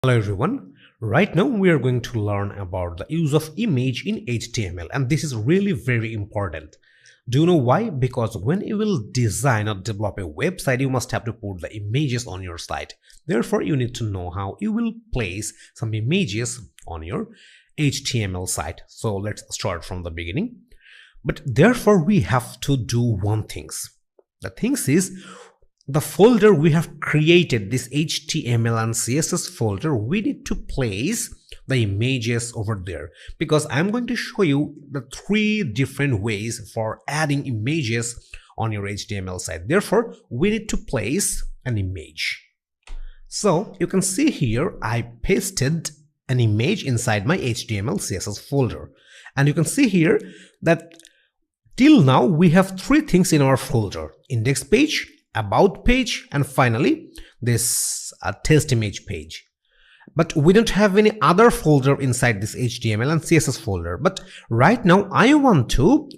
Hello everyone. Right now we are going to learn about the use of image in HTML, and this is really very important. Do you know why? Because when you will design or develop a website, you must have to put the images on your site. Therefore, you need to know how you will place some images on your HTML site. So let's start from the beginning. But therefore, we have to do one thing. The thing is, the folder we have created, this HTML and CSS folder, we need to place the images over there, because I'm going to show you the 3 different ways for adding images on your HTML site. Therefore, we need to place an image. So you can see here I pasted an image inside my HTML CSS folder, and you can see here that till now we have 3 things in our folder: index page, about page, and finally this test image page. But we don't have any other folder inside this HTML and CSS folder. But right now I want to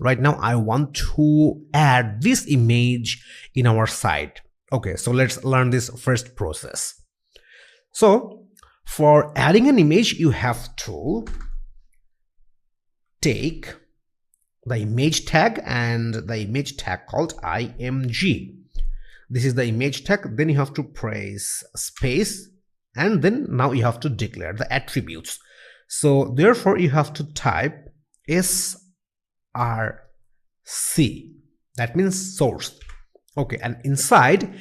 add this image in our site. Okay, so let's learn this first process. So for adding an image, you have to take the image tag and the image tag called img. This is the image tag. Then you have to press space, and then now you have to declare the attributes. So therefore you have to type src, that means source. Okay, and inside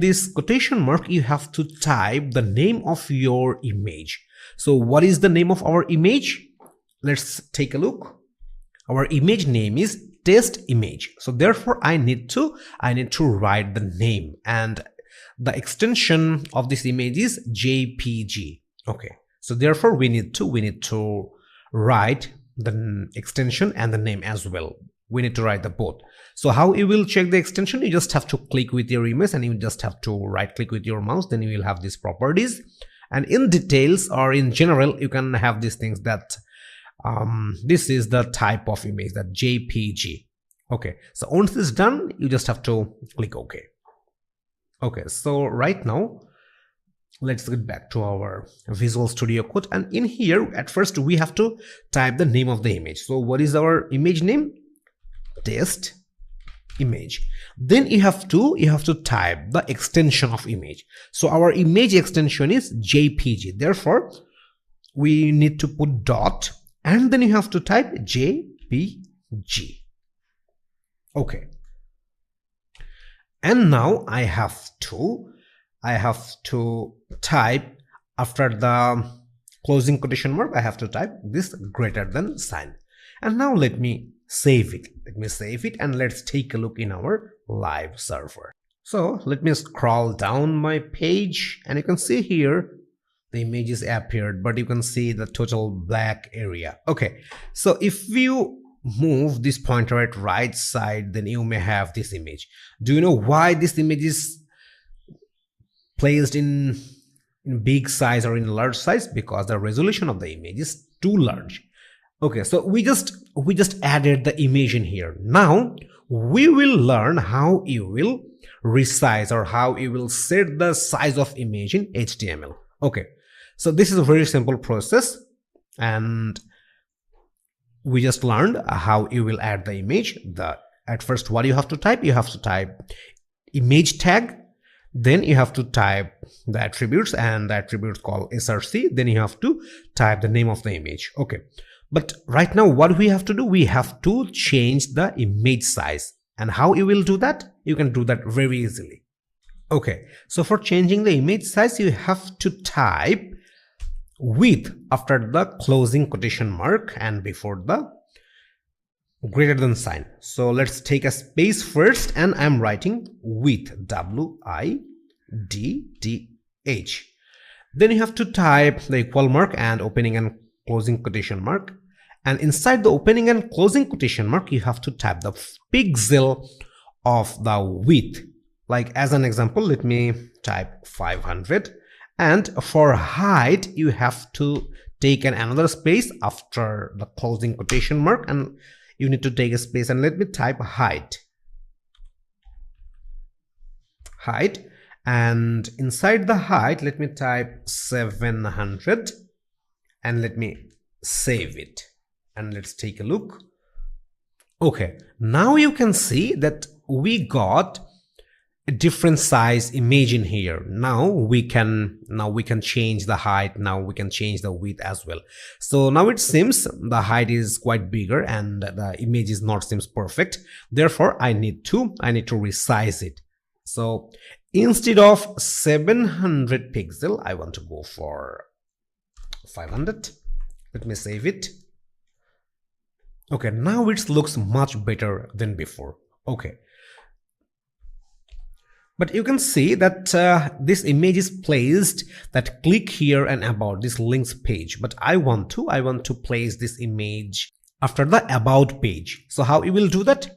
this quotation mark you have to type the name of your image. So what is the name of our image? Let's take a look. Our image name is test image. So therefore I need to write the name, and the extension of this image is JPG. Okay, so therefore we need to write the extension and the name as well. We need to write the both. So how you will check the extension? You just have to click with your image, and you just have to right click with your mouse. Then you will have these properties, and in details or in general you can have these things that this is the type of image, that JPG. Okay, so once this is done, you just have to click OK. Okay, so right now let's get back to our Visual Studio Code, and in here at first we have to type the name of the image. So what is our image name? Test image. Then you have to type the extension of image. So our image extension is JPG. Therefore we need to put dot, and then you have to type JPG. Okay, and now I have to type, after the closing quotation mark, I have to type this greater than sign. And now let me save it. And let's take a look in our live server. So let me scroll down my page, and you can see here the images appeared, but you can see the total black area. Okay, so if you move this pointer at right side, then you may have this image. Do you know why this image is placed in big size or in large size? Because the resolution of the image is too large. Okay, so we just added the image in here. Now we will learn how you will resize, or how you will set the size of image in HTML. Okay, so this is a very simple process, and we just learned how you will add the image. At first, what you have to type? You have to type image tag, then you have to type the attributes, and the attributes called src. Then you have to type the name of the image. Okay, but right now what we have to do? We have to change the image size. And how you will do that? You can do that very easily. Okay, so for changing the image size, you have to type width after the closing quotation mark and before the greater than sign. So let's take a space first, and I'm writing width, width. Then you have to type the equal mark and opening and closing quotation mark, and inside the opening and closing quotation mark you have to type the pixel of the width. Like as an example, let me type 500. And for height, you have to take another space after the closing quotation mark, and you need to take a space, and let me type height. and inside the height let me type 700 and let me save it, and let's take a look. Okay, now you can see that we got a different size image in here. Now we can change the height, now we can change the width as well. So now it seems the height is quite bigger and the image is not seems perfect. Therefore I need to resize it. So instead of 700 pixel I want to go for 500. Let me save it. Okay, now it looks much better than before. Okay, but you can see that this image is placed that click here and about this links page, but I want to place this image after the about page. So how you will do that?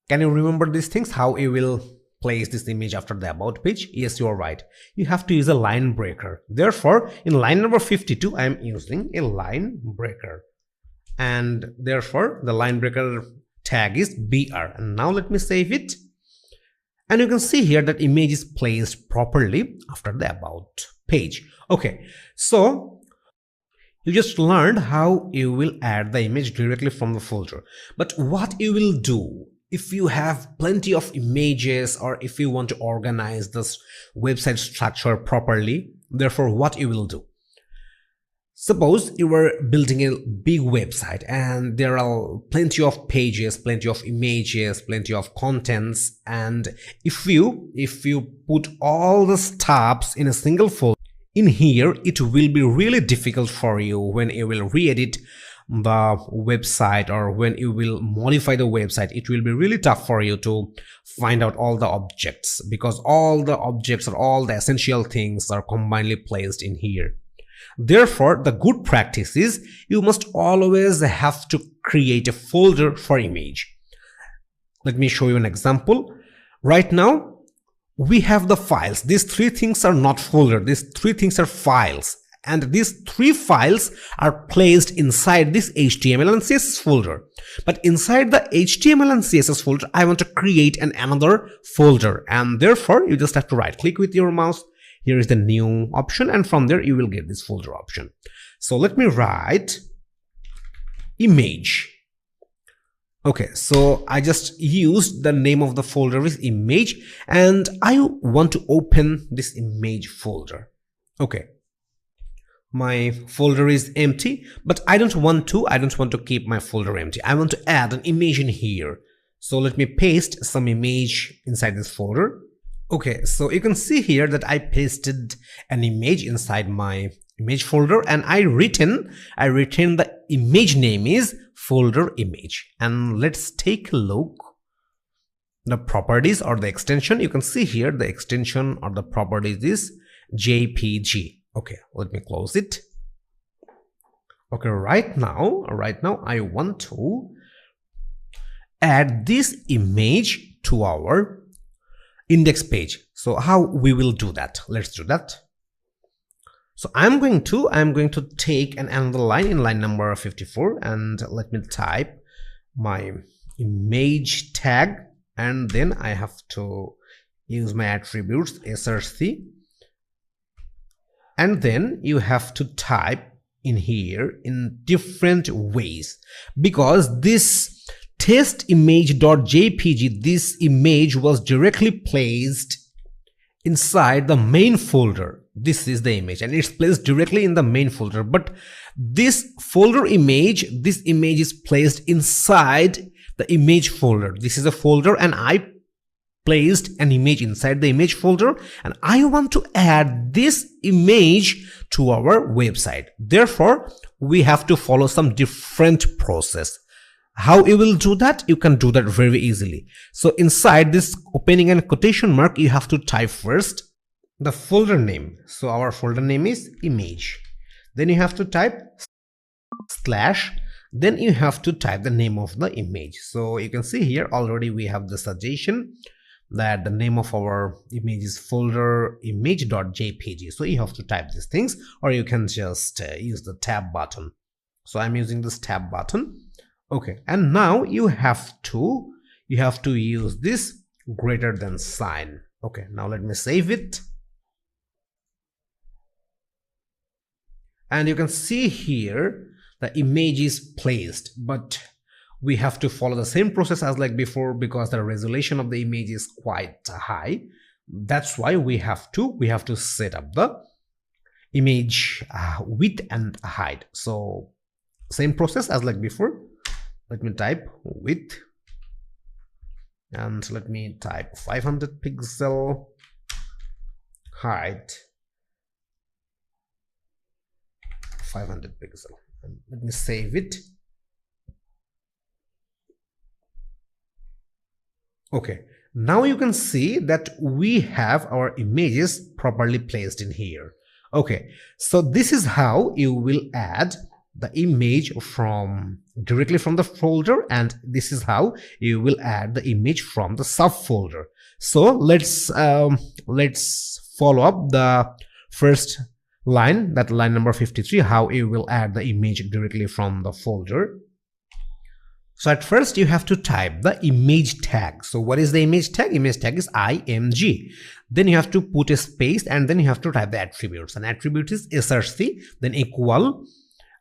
Can you remember these things, how you will place this image after the about page? Yes, you are right, you have to use a line breaker. Therefore in line number 52 I am using a line breaker, and therefore the line breaker tag is BR. And now let me save it. And you can see here that image is placed properly after the about page. Okay, so you just learned how you will add the image directly from the folder. But what you will do if you have plenty of images, or if you want to organize this website structure properly, therefore what you will do? Suppose you were building a big website and there are plenty of pages, plenty of images, plenty of contents, and if you put all the tabs in a single folder in here, it will be really difficult for you when you will re-edit the website or when you will modify the website. It will be really tough for you to find out all the objects, because all the objects or all the essential things are combinedly placed in here. Therefore, the good practice is you must always have to create a folder for image. Let me show you an example. Right now, we have the files. These three things are not folder. These three things are files. And these three files are placed inside this HTML and CSS folder. But inside the HTML and CSS folder, I want to create another folder. And therefore, you just have to right click with your mouse. Here is the new option, and from there you will get this folder option. So let me write image. Okay, so I just used the name of the folder is image, and I want to open this image folder. Okay, my folder is empty, but I don't want to keep my folder empty. I want to add an image in here. So let me paste some image inside this folder. Okay, so you can see here that I pasted an image inside my image folder, and I written the image name is folder image. And let's take a look the properties or the extension. You can see here the extension or the properties is JPG. Okay, let me close it. Okay, right now I want to add this image to our index page. So how we will do that? Let's do that. So I'm going to take another line in line number 54, and let me type my image tag, and then I have to use my attributes src, and then you have to type in here in different ways, because this test image.jpg, this image was directly placed inside the main folder. This is the image and it's placed directly in the main folder, but this folder image, this image is placed inside the image folder. This is a folder and I placed an image inside the image folder, and I want to add this image to our website. Therefore, we have to follow some different process. How you will do that? You can do that very easily. So inside this opening and quotation mark, you have to type first the folder name. So our folder name is image. Then you have to type slash. Then you have to type the name of the image. So you can see here already we have the suggestion that the name of our image is folder image.jpg. So you have to type these things, or you can just use the tab button. So I'm using this tab button. Okay, and now you have to use this greater than sign. Okay, now let me save it. And you can see here the image is placed, but we have to follow the same process as like before because the resolution of the image is quite high. That's why we have to set up the image width and height. So same process as like before. Let me type width and let me type 500 pixel, height 500 pixel, and let me save it. Okay, now you can see that we have our images properly placed in here. Okay, so this is how you will add the image from directly from the folder, and this is how you will add the image from the subfolder. So let's follow up the first line, that line number 53, how you will add the image directly from the folder. So at first you have to type the image tag. So what is the image tag? Image tag is img. Then you have to put a space and then you have to type the attributes, and attribute is src, then equal,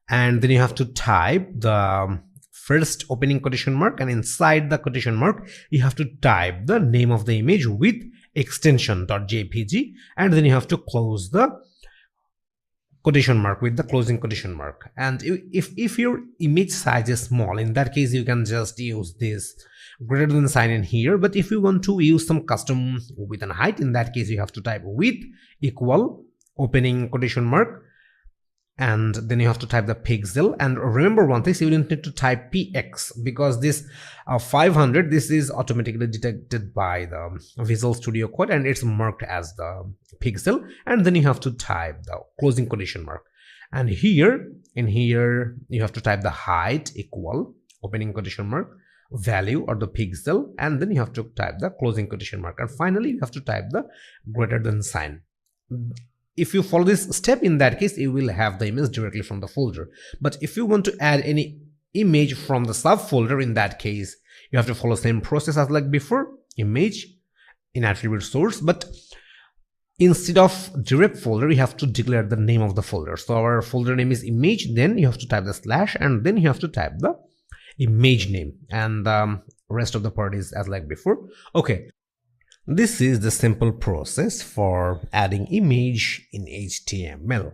and then you have to type the first opening quotation mark, and inside the quotation mark you have to type the name of the image with extension .jpg, and then you have to close the quotation mark with the closing quotation mark. And if your image size is small, in that case you can just use this greater than sign in here. But if you want to use some custom width and height, in that case you have to type width equal opening quotation mark, and then you have to type the pixel. And remember one thing, you don't need to type px because this 500, this is automatically detected by the Visual Studio Code and it's marked as the pixel. And then you have to type the closing quotation mark, and here in here you have to type the height equal opening quotation mark value or the pixel, and then you have to type the closing quotation mark, and finally you have to type the greater than sign. If you follow this step, in that case you will have the image directly from the folder. But if you want to add any image from the subfolder, in that case you have to follow the same process as like before, image in attribute source, but instead of direct folder you have to declare the name of the folder. So our folder name is image, then you have to type the slash, and then you have to type the image name, and the rest of the part is as like before. Okay, this is the simple process for adding image in HTML.